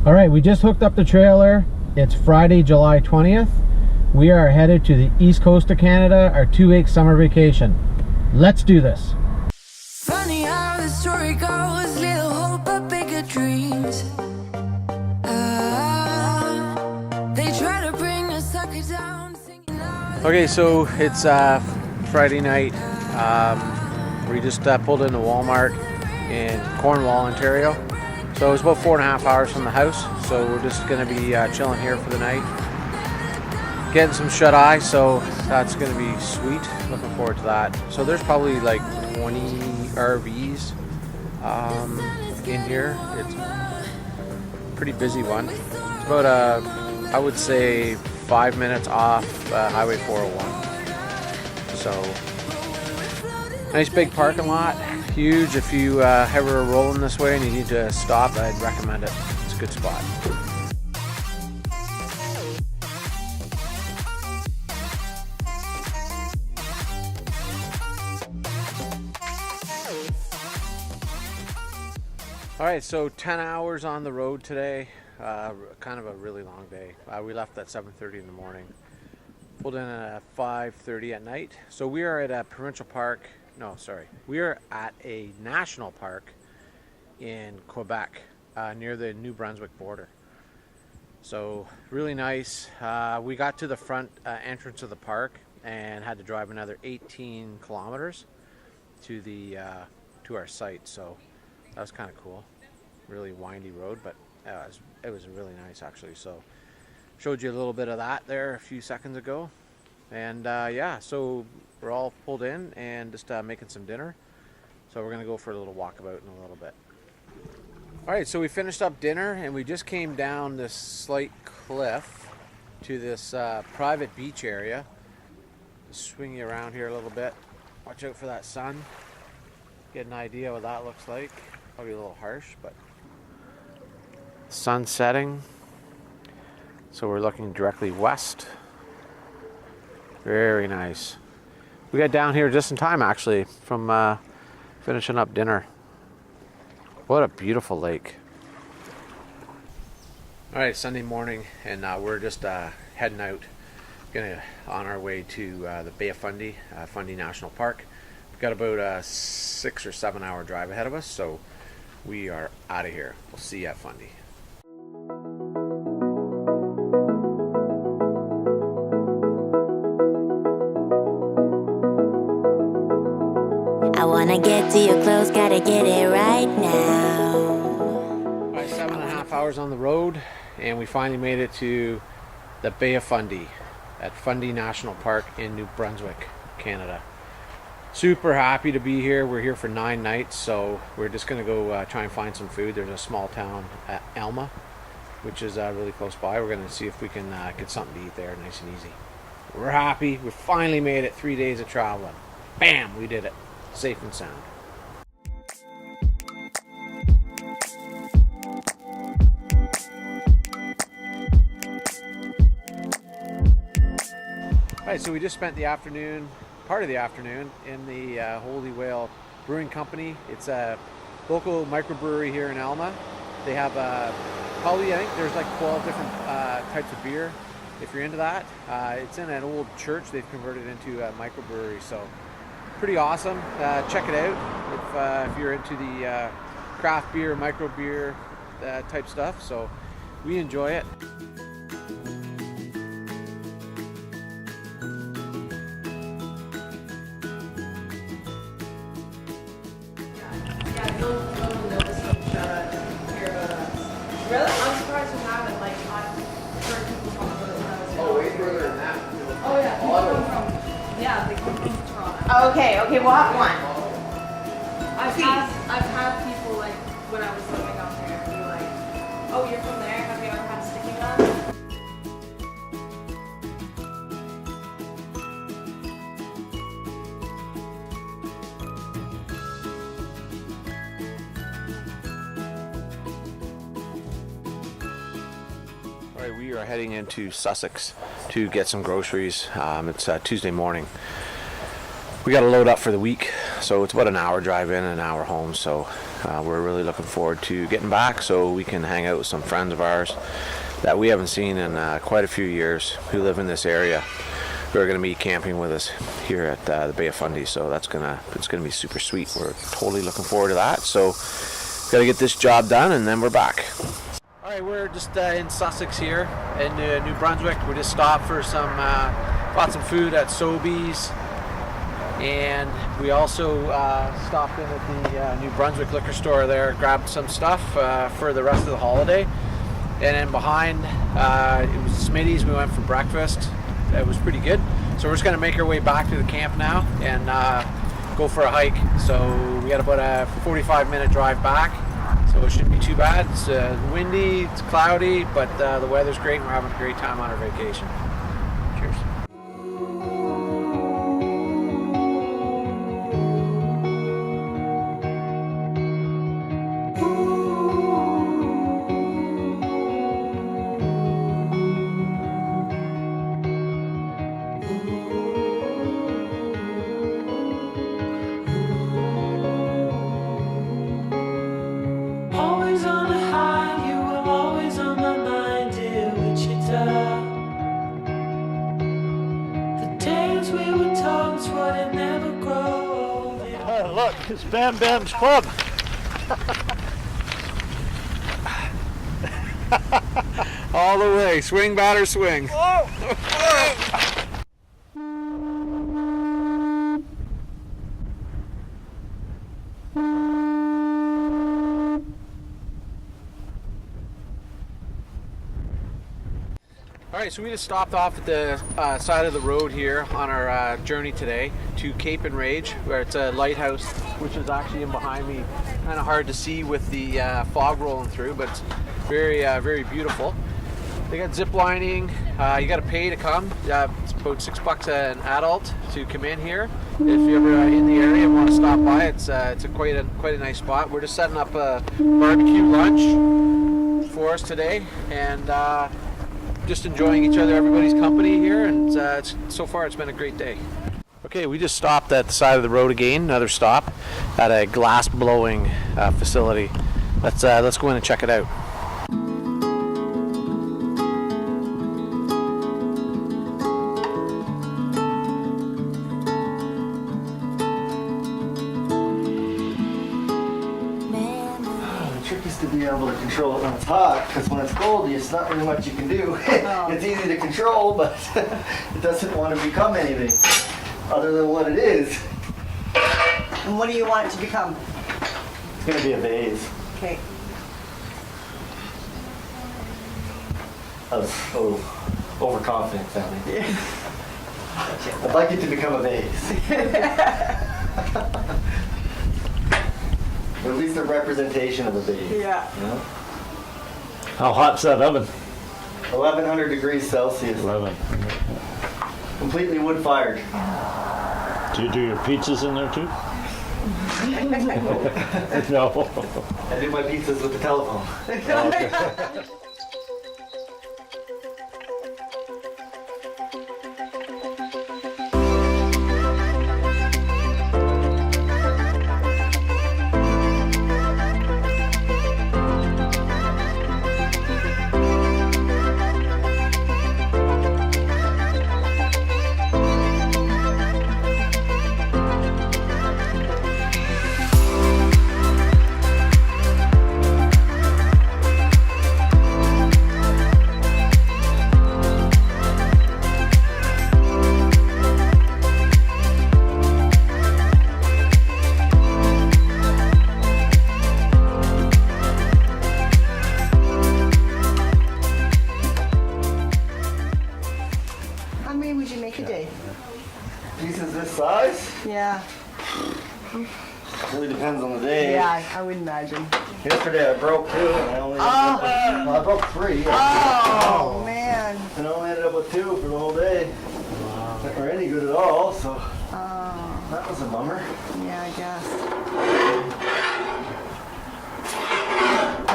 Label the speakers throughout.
Speaker 1: All right, we just hooked up the trailer. It's Friday, July 20th. We are headed to the east coast of Canada, our 2-week summer vacation. Let's do this.
Speaker 2: Funny how the story goes, little hope but bigger dreams. They try to bring a sucker down.
Speaker 1: Okay, so it's Friday night. We just pulled into Walmart in Cornwall, Ontario. So it's about 4.5 hours from the house. So we're just going to be chilling here for the night. Getting some shut-eye, so that's going to be sweet. Looking forward to that. So there's probably like 20 RVs in here. It's a pretty busy one. It's about I would say 5 minutes off Highway 401. So nice big parking lot, huge. If you ever rolling this way and you need to stop, I'd recommend it. It's a good spot. All right, so 10 hours on the road today. Kind of a really long day. We left at 7:30 in the morning. Pulled in at 5:30 at night. So we are at a provincial park. No, sorry. We are at a national park in Quebec, near the New Brunswick border. So really nice. We got to the front entrance of the park and had to drive another 18 kilometers to the to our site. So that was kind of cool. Really windy road, but it was really nice actually. So showed you a little bit of that there a few seconds ago. And yeah, so we're all pulled in and just making some dinner. So we're gonna go for a little walkabout in a little bit. All right, so we finished up dinner and we just came down this slight cliff to this private beach area. Just swing you around here a little bit. Watch out for that sun. Get an idea what that looks like. Probably a little harsh, but sun setting. So we're looking directly west. Very nice. We got down here just in time actually from finishing up dinner. What a beautiful lake. All right, Sunday morning, and we're just heading out. Gonna on our way to the Bay of Fundy, Fundy National Park. We've got about a 6 or 7 hour drive ahead of us, so we are out of here. We'll see you at Fundy.
Speaker 2: I wanna get to your clothes, gotta get it right now.
Speaker 1: All right, 7.5 hours on the road, and we finally made it to the Bay of Fundy at Fundy National Park in New Brunswick, Canada. Super happy to be here. We're here for 9 nights, so we're just gonna go try and find some food. There's a small town at Alma, which is really close by. We're gonna see if we can get something to eat there, nice and easy. We're happy. We finally made it. 3 days of traveling. Bam, we did it. Safe and sound. Alright, so we just spent the afternoon, part of the afternoon, in the Holy Whale Brewing Company. It's a local microbrewery here in Alma. They have probably, I think there's like 12 different types of beer if you're into that. It's in an old church they've converted into a microbrewery, so pretty awesome. Check it out if you're into the craft beer, micro beer type stuff. So we enjoy it.
Speaker 3: Really? I'm surprised you haven't. Like, I've heard people talk about it when I was young.
Speaker 1: Oh, way further than that.
Speaker 3: Oh, yeah. People come from, yeah, they come from Toronto.
Speaker 4: Okay, what one?
Speaker 3: I've had people, like, when I was living up there, be like, oh, you're from there? Have you ever had sticky gun?
Speaker 1: We are heading into Sussex to get some groceries. It's Tuesday morning. We got to load up for the week, so it's about an hour drive in and an hour home. So We're really looking forward to getting back so we can hang out with some friends of ours that we haven't seen in quite a few years who live in this area, who are going to be camping with us here at the Bay of Fundy. So it's gonna be super sweet. We're totally looking forward to that. So got to get this job done and then we're back. All right, we're just in Sussex here in New Brunswick. We just stopped for bought some food at Sobeys, and we also stopped in at the New Brunswick liquor store there, grabbed some stuff for the rest of the holiday. And then behind, it was Smitty's. We went for breakfast. It was pretty good. So we're just gonna make our way back to the camp now and go for a hike. So we got about a 45-minute drive back. So it shouldn't be too bad. It's windy, it's cloudy, but the weather's great and we're having a great time on our vacation. Cheers.
Speaker 4: Look, it's Bam Bam's Club.
Speaker 1: All the way, swing, batter, swing. All right, so we just stopped off at the side of the road here on our journey today to Cape and Rage, where it's a lighthouse, which is actually in behind me. Kind of hard to see with the fog rolling through, but it's very, very beautiful. They got zip lining. You got to pay to come. It's about $6 an adult to come in here. If you're ever in the area and want to stop by, it's quite a nice spot. We're just setting up a barbecue lunch for us today, and just enjoying each other, everybody's company here, and so far it's been a great day. Okay, we just stopped at the side of the road again, another stop at a glass blowing facility. Let's go in and check it out.
Speaker 5: To be able to control it when it's hot, because when it's cold, there's not really much you can do. It's easy to control, but it doesn't want to become anything other than what it is.
Speaker 6: And what do you want it to become?
Speaker 5: It's going to be a vase.
Speaker 6: Okay.
Speaker 5: I was a little overconfident, Sally. Yeah. I'd like it to become a vase. Or at least a representation of a vase.
Speaker 6: Yeah.
Speaker 5: You know?
Speaker 4: How hot's that oven?
Speaker 5: 1100 degrees Celsius.
Speaker 4: 11.
Speaker 5: Completely wood fired.
Speaker 4: Do you do your pizzas in there too? No.
Speaker 5: I do my pizzas with the telephone.
Speaker 4: Okay.
Speaker 5: Pieces this size?
Speaker 6: Yeah.
Speaker 5: Really depends on the day.
Speaker 6: Yeah, I would imagine.
Speaker 5: Yesterday I broke 2 and I only ended I broke 3.
Speaker 6: Oh, man.
Speaker 5: And I only ended up with 2 for the whole day. Wow. Or any good at all, so that was a bummer.
Speaker 6: Yeah, I guess.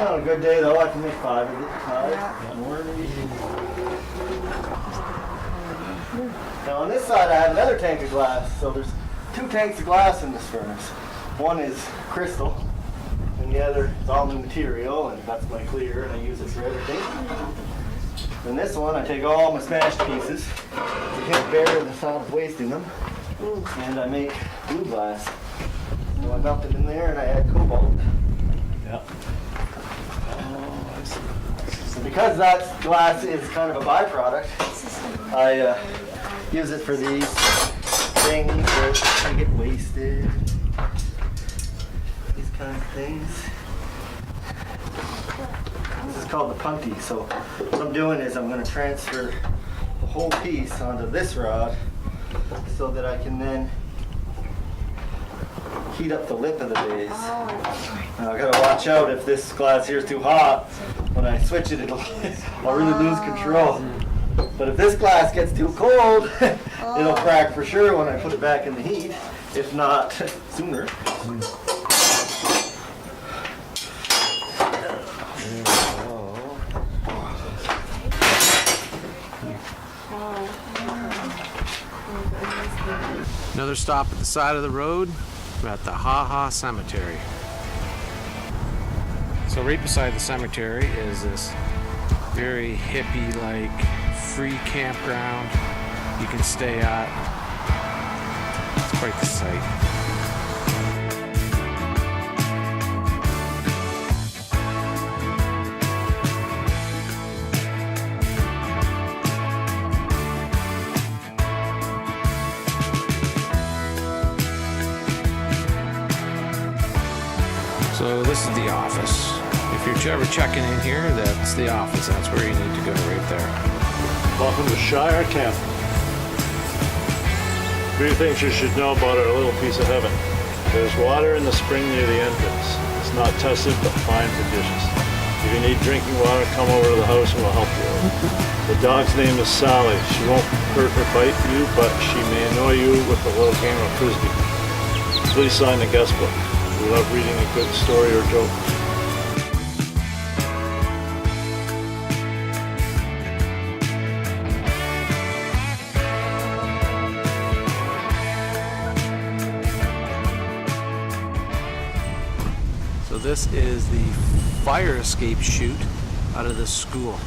Speaker 5: On a good day though, I can make 5 of it. 5.
Speaker 6: Yeah.
Speaker 5: More maybe. Now on this side I have another tank of glass, so there's 2 tanks of glass in this furnace. One is crystal, the other, it's all new material, and that's my clear, and I use it for everything. Then this one, I take all my smashed pieces, I can't bear the thought of wasting them, and I make blue glass. So I melt it in there, and I add cobalt.
Speaker 4: Yeah.
Speaker 5: So because that glass is kind of a byproduct, I use it for these things that I get wasted. These kind of things. This is called the punty. So what I'm doing is I'm going to transfer the whole piece onto this rod so that I can then heat up the lip of the vase. Now I gotta watch out if this glass here is too hot. When I switch it, I'll really lose control. But if this glass gets too cold, it'll crack for sure when I put it back in the heat. If not, sooner.
Speaker 1: Another stop at the side of the road. We're at the Ha Ha Cemetery. So right beside the cemetery is this very hippie-like free campground you can stay at. It's quite the sight. So this is the office. If you're ever checking in here, that's the office. That's where you need to go, right there.
Speaker 4: Welcome to Shire Camp. 3 things you should know about our little piece of heaven. There's water in the spring near the entrance. It's not tested, but fine for dishes. If you need drinking water, come over to the house and we'll help you. The dog's name is Sally. She won't hurt or bite you, but she may annoy you with a little game of frisbee. Please sign the guest book. We love reading a good story or joke.
Speaker 1: So this is the fire escape chute out of the school.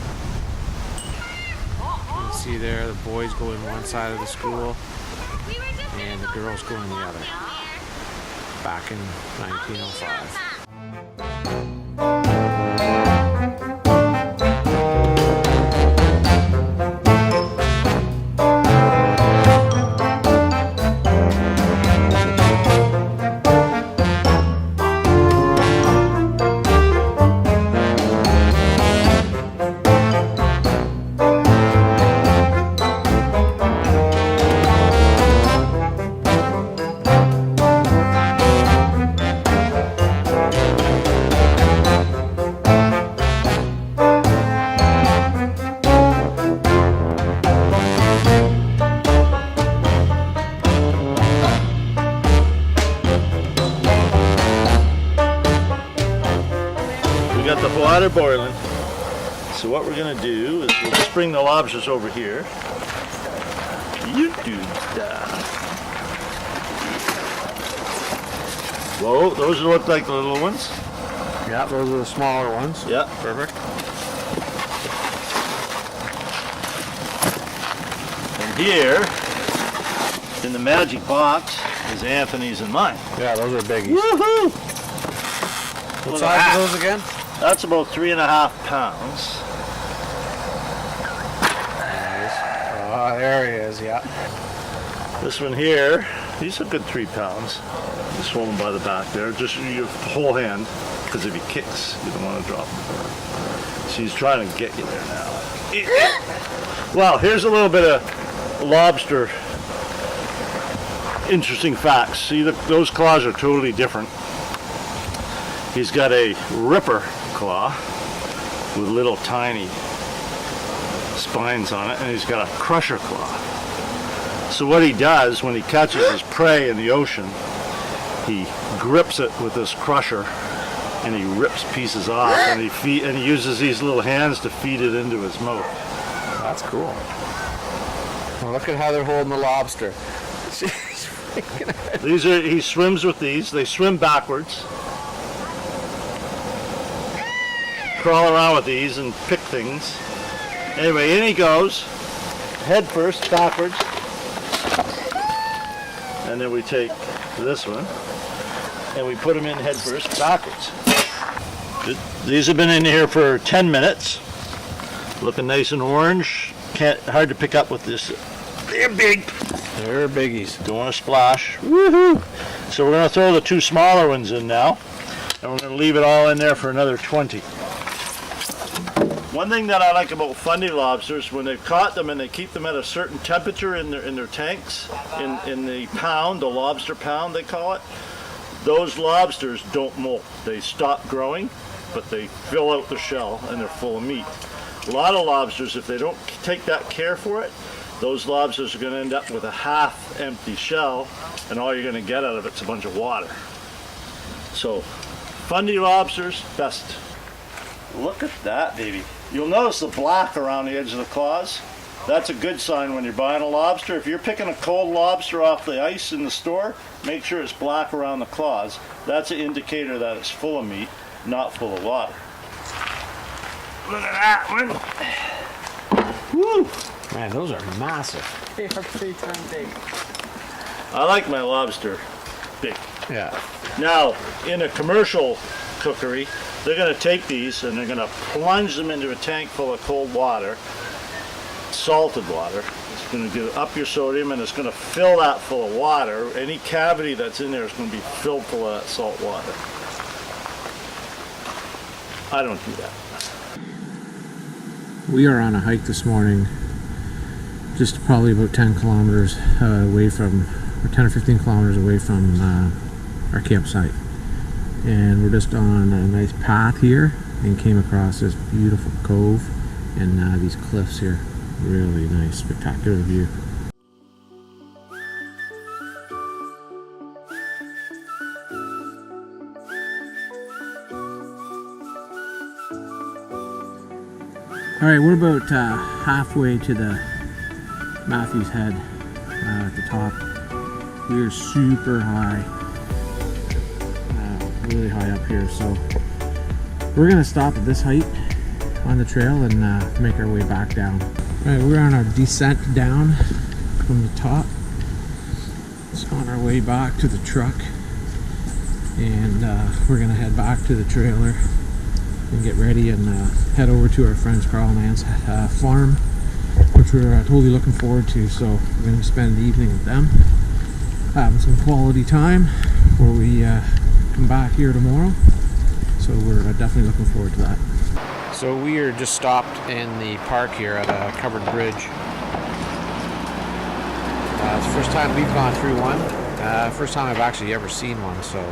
Speaker 1: You can see there the boys go in one side of the school and the girls go in the other. Back in 1905.
Speaker 4: Got the water boiling. So what we're gonna do is we'll just bring the lobsters over here. You do that. Whoa, those look like the little ones.
Speaker 1: Yeah, those are the smaller ones.
Speaker 4: Yeah.
Speaker 1: Perfect.
Speaker 4: And here, in the magic box, is Anthony's and mine.
Speaker 1: Yeah, those are biggies.
Speaker 4: Woohoo!
Speaker 1: What size are those again?
Speaker 4: That's about 3.5 pounds.
Speaker 1: Nice. Oh, there he is, yeah.
Speaker 4: This one here, he's a good 3 pounds. Just hold him by the back there, just your whole hand, because if he kicks, you don't want to drop him. So he's trying to get you there now. Well, here's a little bit of lobster interesting facts. See, those claws are totally different. He's got a ripper claw with little tiny spines on it, and he's got a crusher claw. So what he does when he catches his prey in the ocean, he grips it with this crusher and he rips pieces off, and he uses these little hands to feed it into his mouth.
Speaker 1: That's cool. Well, look at how they're holding the lobster.
Speaker 4: He swims with these. They swim backwards. crawl around with these and pick things. Anyway, in he goes, head first, backwards. And then we take this one and we put them in head first, backwards. These have been in here for 10 minutes. Looking nice and orange. Hard to pick up with this. They're big.
Speaker 1: They're biggies.
Speaker 4: Don't want to splash. Woohoo! So we're going to throw the 2 smaller ones in now. And we're going to leave it all in there for another 20. One thing that I like about Fundy lobsters, when they've caught them and they keep them at a certain temperature in their tanks, in the pound, the lobster pound they call it, those lobsters don't molt. They stop growing, but they fill out the shell and they're full of meat. A lot of lobsters, if they don't take that care for it, those lobsters are going to end up with a half empty shell, and all you're going to get out of it's a bunch of water. So, Fundy lobsters, best. Look at that, baby. You'll notice the black around the edge of the claws. That's a good sign when you're buying a lobster. If you're picking a cold lobster off the ice in the store, make sure it's black around the claws. That's an indicator that it's full of meat, not full of water. Look at that one. Woo!
Speaker 1: Man, those are massive.
Speaker 6: They are pretty darn big.
Speaker 4: I like my lobster big.
Speaker 1: Yeah.
Speaker 4: Now, in a commercial cookery, they're going to take these and they're going to plunge them into a tank full of cold water, salted water. It's going to get up your sodium and it's going to fill that full of water. Any cavity that's in there is going to be filled full of that salt water. I don't do that.
Speaker 1: We are on a hike this morning, just probably about 10 kilometers away from, or 10 or 15 kilometers away from our campsite. And we're just on a nice path here and came across this beautiful cove and these cliffs here. Really nice, spectacular view. Alright, we're about halfway to the Matthews Head at the top. We are super high, really high up here, so we're going to stop at this height on the trail and make our way back down. Alright, we're on our descent down from the top. It's on our way back to the truck, and we're going to head back to the trailer and get ready and head over to our friends Carl and Ann's farm, which we're totally looking forward to. So we're going to spend the evening with them, having some quality time before we come back here tomorrow. So we're definitely looking forward to that. So we are just stopped in the park here at a covered bridge. It's the first time we've gone through one. First time I've actually ever seen one, so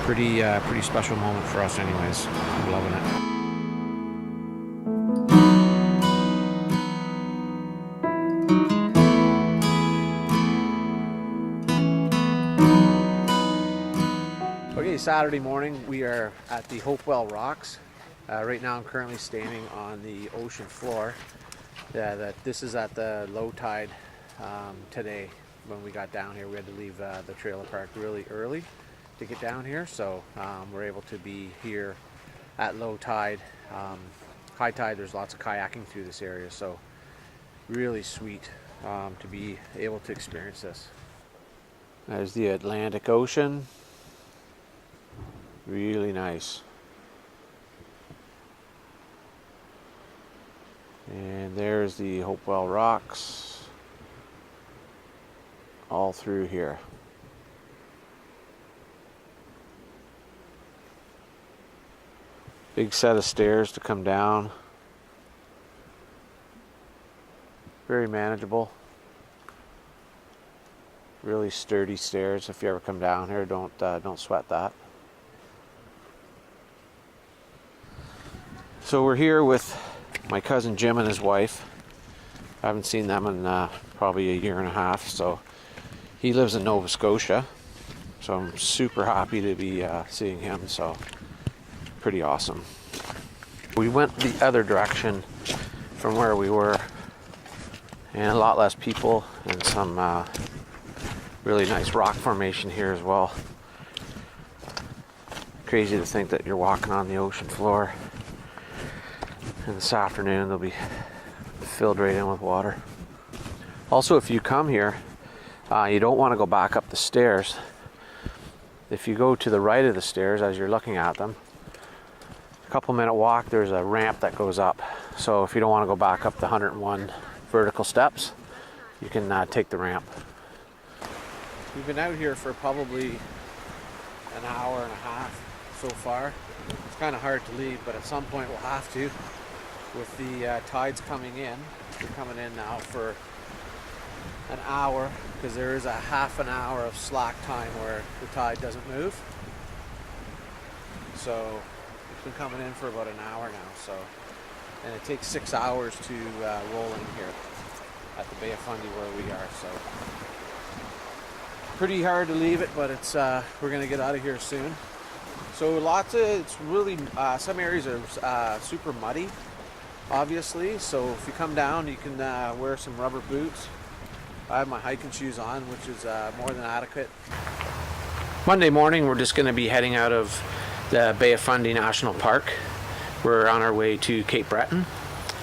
Speaker 1: pretty special moment for us anyways. I'm loving it. Okay, Saturday morning we are at the Hopewell Rocks. Right now I'm currently standing on the ocean floor. This is at the low tide today. When we got down here, we had to leave the trailer park really early to get down here, so we're able to be here at low tide. High tide, there's lots of kayaking through this area, so really sweet to be able to experience this. There's the Atlantic Ocean. Really nice. And there's the Hopewell Rocks all through here. Big set of stairs to come down. Very manageable. Really sturdy stairs. If you ever come down here, don't sweat that. So we're here with my cousin Jim and his wife. I haven't seen them in probably a year and a half. So he lives in Nova Scotia. So I'm super happy to be seeing him. So pretty awesome. We went the other direction from where we were, and a lot less people and some really nice rock formation here as well. Crazy to think that you're walking on the ocean floor. And this afternoon they'll be filled right in with water. Also, if you come here, you don't want to go back up the stairs. If you go to the right of the stairs as you're looking at them, a couple minute walk, there's a ramp that goes up. So if you don't want to go back up the 101 vertical steps, you can take the ramp. We've been out here for probably an hour and a half so far. It's kind of hard to leave, but at some point we'll have to. With the tides coming in, they're coming in now for an hour, because there is a half an hour of slack time where the tide doesn't move. So it's been coming in for about an hour now. So, and it takes 6 hours to roll in here at the Bay of Fundy where we are. So pretty hard to leave it, but it's we're gonna get out of here soon. So it's really some areas are super muddy, obviously. So if you come down, you can wear some rubber boots. I have my hiking shoes on, which is more than adequate. Monday morning, we're just going to be heading out of the Bay of Fundy National Park. We're on our way to Cape Breton.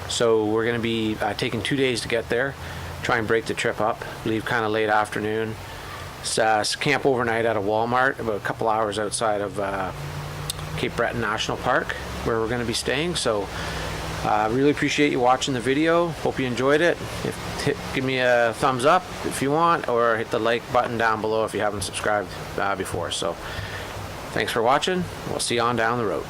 Speaker 1: So we're going to be taking 2 days to get there, try and break the trip up, leave kind of late afternoon. Camp overnight at a Walmart about a couple hours outside of Cape Breton National Park, where we're going to be staying. So really appreciate you watching the video. Hope you enjoyed it. Give me a thumbs up if you want, or hit the like button down below if you haven't subscribed before. So thanks for watching. We'll see you on down the road.